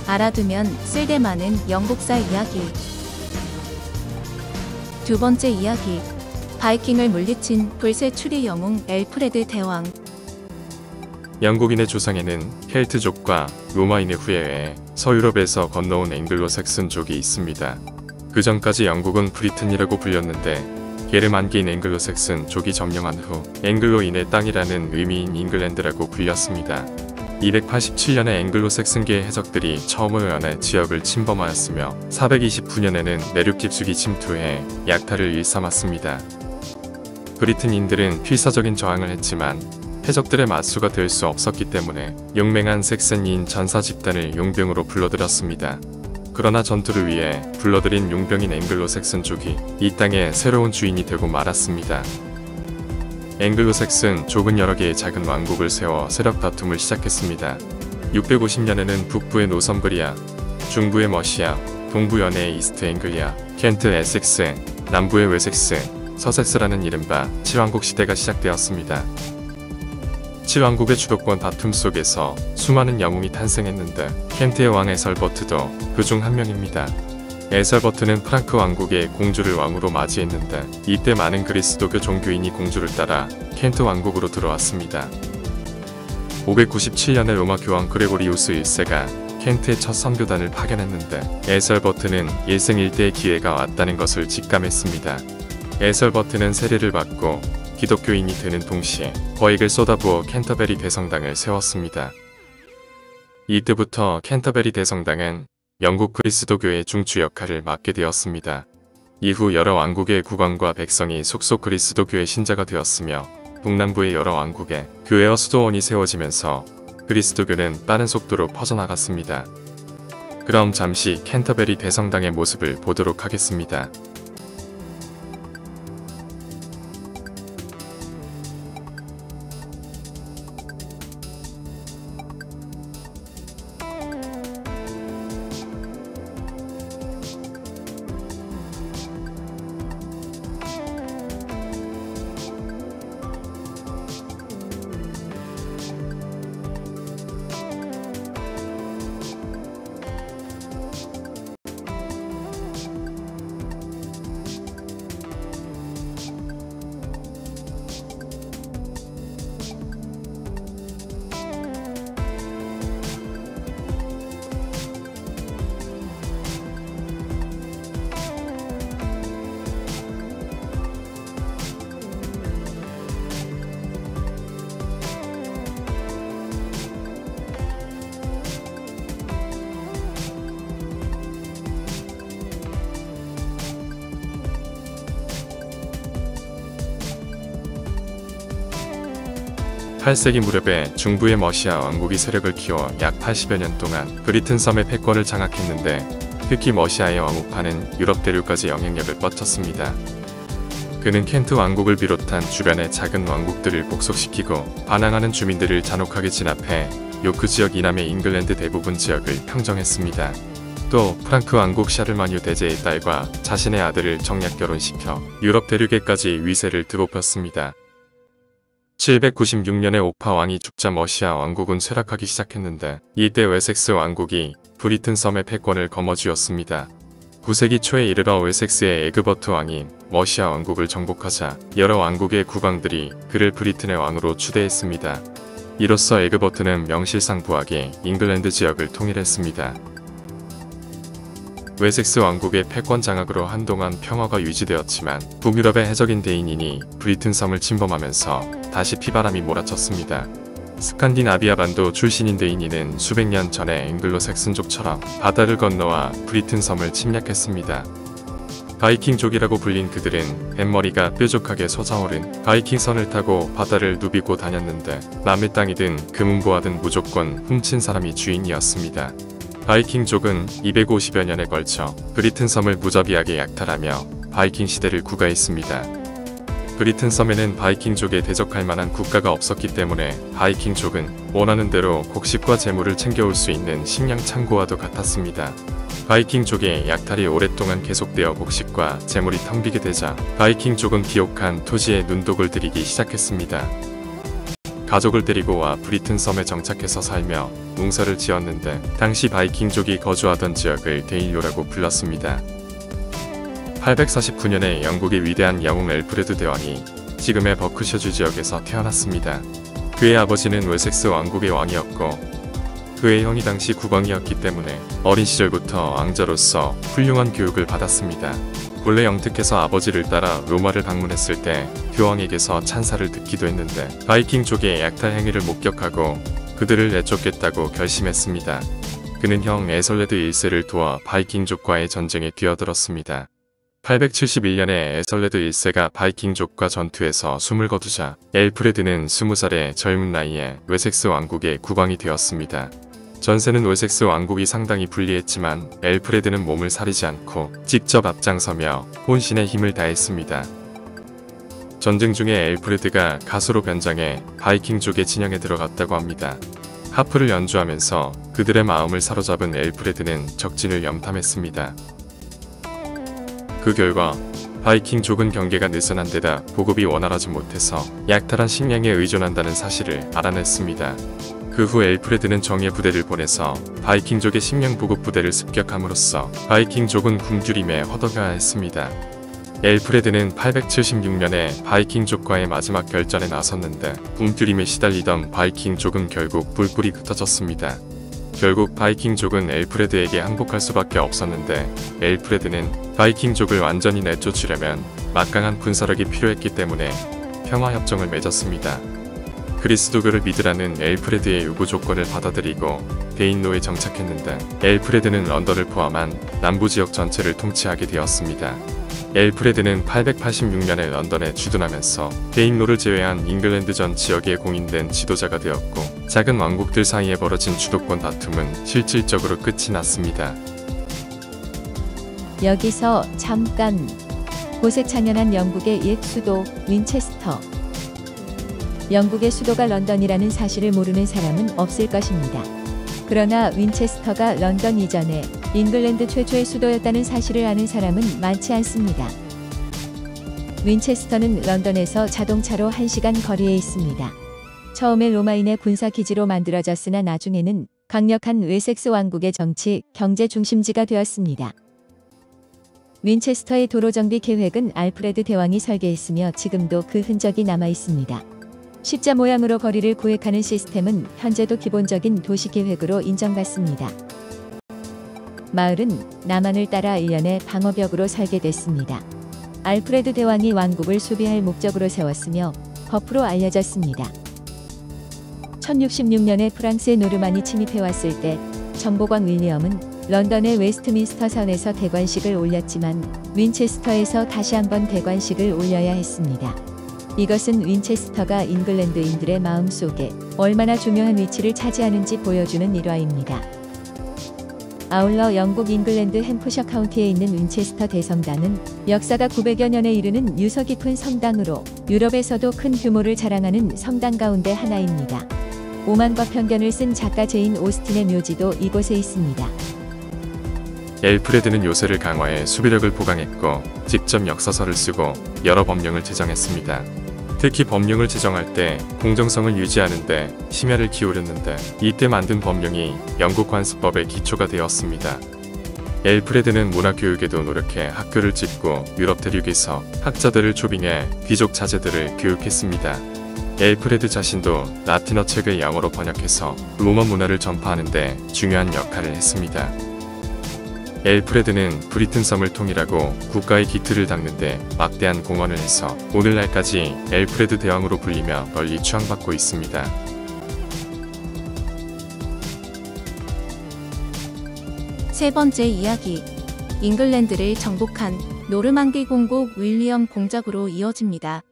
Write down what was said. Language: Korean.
알아두면 쓸데많은 영국사 이야기. 두 번째 이야기. 바이킹을 물리친 불새 추리 영웅 엘프레드 대왕. 영국인의 조상에는 켈트족과 로마인의 후예에 서유럽에서 건너온 앵글로색슨족이 있습니다. 그 전까지 영국은 브리튼이라고 불렸는데 게르만기인 앵글로색슨족이 점령한 후 앵글로인의 땅이라는 의미인 잉글랜드라고 불렸습니다. 287년에 앵글로색슨계의 해적들이 처음으로 연해 지역을 침범하였으며 429년에는 내륙 깊숙이 침투해 약탈을 일삼았습니다. 브리튼인들은 필사적인 저항을 했지만 해적들의 맞수가 될 수 없었기 때문에 용맹한 색센인 전사 집단을 용병으로 불러들였습니다. 그러나 전투를 위해 불러들인 용병인 앵글로색슨족이 이 땅의 새로운 주인이 되고 말았습니다. 앵글로색슨족은 여러 개의 작은 왕국을 세워 세력 다툼을 시작했습니다. 650년에는 북부의 노섬브리아, 중부의 머시아, 동부 연해의 이스트 앵글리아, 켄트 에섹스, 남부의 웨섹스, 서섹스라는 이른바 7왕국 시대가 시작되었습니다. 7왕국의 주도권 다툼 속에서 수많은 영웅이 탄생했는데 켄트의 왕 에설버트도 그 중 한 명입니다. 에설버트는 프랑크 왕국의 공주를 왕으로 맞이했는데 이때 많은 그리스도교 종교인이 공주를 따라 켄트 왕국으로 들어왔습니다. 597년에 로마 교황 그레고리우스 1세가 켄트의 첫 선교단을 파견했는데 에설버트는 일생일대의 기회가 왔다는 것을 직감했습니다. 에설버트는 세례를 받고 기독교인이 되는 동시에 거액을 쏟아부어 캔터베리 대성당을 세웠습니다. 이때부터 캔터베리 대성당은 영국 그리스도교의 중추 역할을 맡게 되었습니다. 이후 여러 왕국의 국왕과 백성이 속속 그리스도교의 신자가 되었으며 동남부의 여러 왕국에 교회와 수도원이 세워지면서 그리스도교는 빠른 속도로 퍼져나갔습니다. 그럼 잠시 캔터베리 대성당의 모습을 보도록 하겠습니다. (8 세기) 무렵에 중부의 머시아 왕국이 세력을 키워 약 80여 년 동안 브리튼 섬의 패권을 장악했는데 특히 머시아의 왕우파는 유럽 대륙까지 영향력을 뻗쳤습니다. 그는 켄트 왕국을 비롯한 주변의 작은 왕국들을 복속시키고 반항하는 주민들을 잔혹하게 진압해 요크 지역 이남의 잉글랜드 대부분 지역을 평정했습니다. 또 프랑크 왕국 샤르마뉴 대제의 딸과 자신의 아들을 정략 결혼시켜 유럽 대륙에까지 위세를 드높였습니다. 796년에 오파 왕이 죽자 머시아 왕국은 쇠락하기 시작했는데 이때 웨섹스 왕국이 브리튼 섬의 패권을 거머쥐었습니다. 9세기 초에 이르러 웨섹스의 에그버트 왕이 머시아 왕국을 정복하자 여러 왕국의 국왕들이 그를 브리튼의 왕으로 추대했습니다. 이로써 에그버트는 명실상부하게 잉글랜드 지역을 통일했습니다. 웨섹스 왕국의 패권 장악으로 한동안 평화가 유지되었지만 북유럽의 해적인 데인인이 브리튼 섬을 침범하면서 다시 피바람이 몰아쳤습니다. 스칸디나비아 반도 출신인 데인인은 수백 년 전에 앵글로색슨족처럼 바다를 건너와 브리튼 섬을 침략했습니다. 바이킹족이라고 불린 그들은 뱃머리가 뾰족하게 솟아오른 바이킹선을 타고 바다를 누비고 다녔는데 남의 땅이든 금은보화든 무조건 훔친 사람이 주인이었습니다. 바이킹족은 250여 년에 걸쳐 브리튼 섬을 무자비하게 약탈하며 바이킹 시대를 구가했습니다. 브리튼 섬에는 바이킹족에 대적할 만한 국가가 없었기 때문에 바이킹족은 원하는 대로 곡식과 재물을 챙겨올 수 있는 식량 창고와도 같았습니다. 바이킹족의 약탈이 오랫동안 계속되어 곡식과 재물이 텅 비게 되자 바이킹족은 비옥한 토지에 눈독을 들이기 시작했습니다. 가족을 데리고 와 브리튼 섬에 정착해서 살며 농사를 지었는데 당시 바이킹족이 거주하던 지역을 데인로라고 불렀습니다. 849년에 영국의 위대한 영웅 엘프레드 대왕이 지금의 버크셔주 지역에서 태어났습니다. 그의 아버지는 웨섹스 왕국의 왕이었고 그의 형이 당시 국왕이었기 때문에 어린 시절부터 왕자로서 훌륭한 교육을 받았습니다. 본래 영특해서 아버지를 따라 로마를 방문했을 때 교황에게서 찬사를 듣기도 했는데 바이킹족의 약탈 행위를 목격하고 그들을 내쫓겠다고 결심했습니다. 그는 형 에설레드 1세를 도와 바이킹족과의 전쟁에 뛰어들었습니다. 871년에 에설레드 1세가 바이킹족과 전투에서 숨을 거두자 엘프레드는 20살의 젊은 나이에 웨섹스 왕국의 국왕이 되었습니다. 전세는 웨섹스 왕국이 상당히 불리했지만 엘프레드는 몸을 사리지 않고 직접 앞장서며 혼신의 힘을 다했습니다. 전쟁 중에 엘프레드가 가수로 변장해 바이킹족의 진영에 들어갔다고 합니다. 하프를 연주하면서 그들의 마음을 사로잡은 엘프레드는 적진을 염탐했습니다. 그 결과 바이킹족은 경계가 느슨한 데다 보급이 원활하지 못해서 약탈한 식량에 의존한다는 사실을 알아냈습니다. 그 후 엘프레드는 정예 부대를 보내서 바이킹족의 식량 보급 부대를 습격함으로써 바이킹족은 굶주림에 허덕여야했습니다. 엘프레드는 876년에 바이킹족과의 마지막 결전에 나섰는데 굶주림에 시달리던 바이킹족은 결국 불굴이 흩어졌습니다. 결국 바이킹족은 엘프레드에게 항복할 수밖에 없었는데 엘프레드는 바이킹족을 완전히 내쫓으려면 막강한 군사력이 필요했기 때문에 평화협정을 맺었습니다. 그리스도교를 믿으라는 엘프레드의 요구 조건을 받아들이고 데인로에 정착했는데 엘프레드는 런던을 포함한 남부지역 전체를 통치하게 되었습니다. 엘프레드는 886년에 런던에 주둔하면서 데인로를 제외한 잉글랜드 전 지역에 공인된 지도자가 되었고 작은 왕국들 사이에 벌어진 주도권 다툼은 실질적으로 끝이 났습니다. 여기서 잠깐 고색찬연한 영국의 옛 수도 윈체스터. 영국의 수도가 런던이라는 사실을 모르는 사람은 없을 것입니다. 그러나 윈체스터가 런던 이전에 잉글랜드 최초의 수도였다는 사실을 아는 사람은 많지 않습니다. 윈체스터는 런던에서 자동차로 1시간 거리에 있습니다. 처음에 로마인의 군사기지로 만들어졌으나 나중에는 강력한 웨섹스 왕국의 정치, 경제 중심지가 되었습니다. 윈체스터의 도로 정비 계획은 알프레드 대왕이 설계했으며 지금도 그 흔적이 남아 있습니다. 십자 모양으로 거리를 구획하는 시스템은 현재도 기본적인 도시 계획으로 인정받습니다. 마을은 남한을 따라 일련의 방어벽으로 설계됐습니다. 알프레드 대왕이 왕국을 수비할 목적으로 세웠으며 버프로 알려졌습니다. 1066년에 프랑스의 노르만이 침입해왔을 때 정보광 윌리엄은 런던의 웨스트민스터 선에서 대관식을 올렸지만 윈체스터에서 다시 한번 대관식을 올려야 했습니다. 이것은 윈체스터가 잉글랜드인들의 마음속에 얼마나 중요한 위치를 차지하는지 보여주는 일화입니다. 아울러 영국 잉글랜드 햄프셔 카운티에 있는 윈체스터 대성당은 역사가 900여 년에 이르는 유서 깊은 성당으로 유럽에서도 큰 규모를 자랑하는 성당 가운데 하나입니다. 오만과 편견을 쓴 작가 제인 오스틴의 묘지도 이곳에 있습니다. 엘프레드는 요새를 강화해 수비력을 보강했고 직접 역사서를 쓰고 여러 법령을 제정했습니다. 특히 법령을 제정할 때 공정성을 유지하는 데 심혈을 기울였는데 이때 만든 법령이 영국 관습법의 기초가 되었습니다. 엘프레드는 문화교육에도 노력해 학교를 짓고 유럽 대륙에서 학자들을 초빙해 귀족 자제들을 교육했습니다. 엘프레드 자신도 라틴어 책을 영어로 번역해서 로마 문화를 전파하는 데 중요한 역할을 했습니다. 엘프레드는 브리튼 섬을 통일하고 국가의 기틀을 닦는 데 막대한 공헌을 해서 오늘날까지 엘프레드 대왕으로 불리며 널리 추앙받고 있습니다. 세 번째 이야기. 잉글랜드를 정복한 노르망디 공국 윌리엄 공작으로 이어집니다.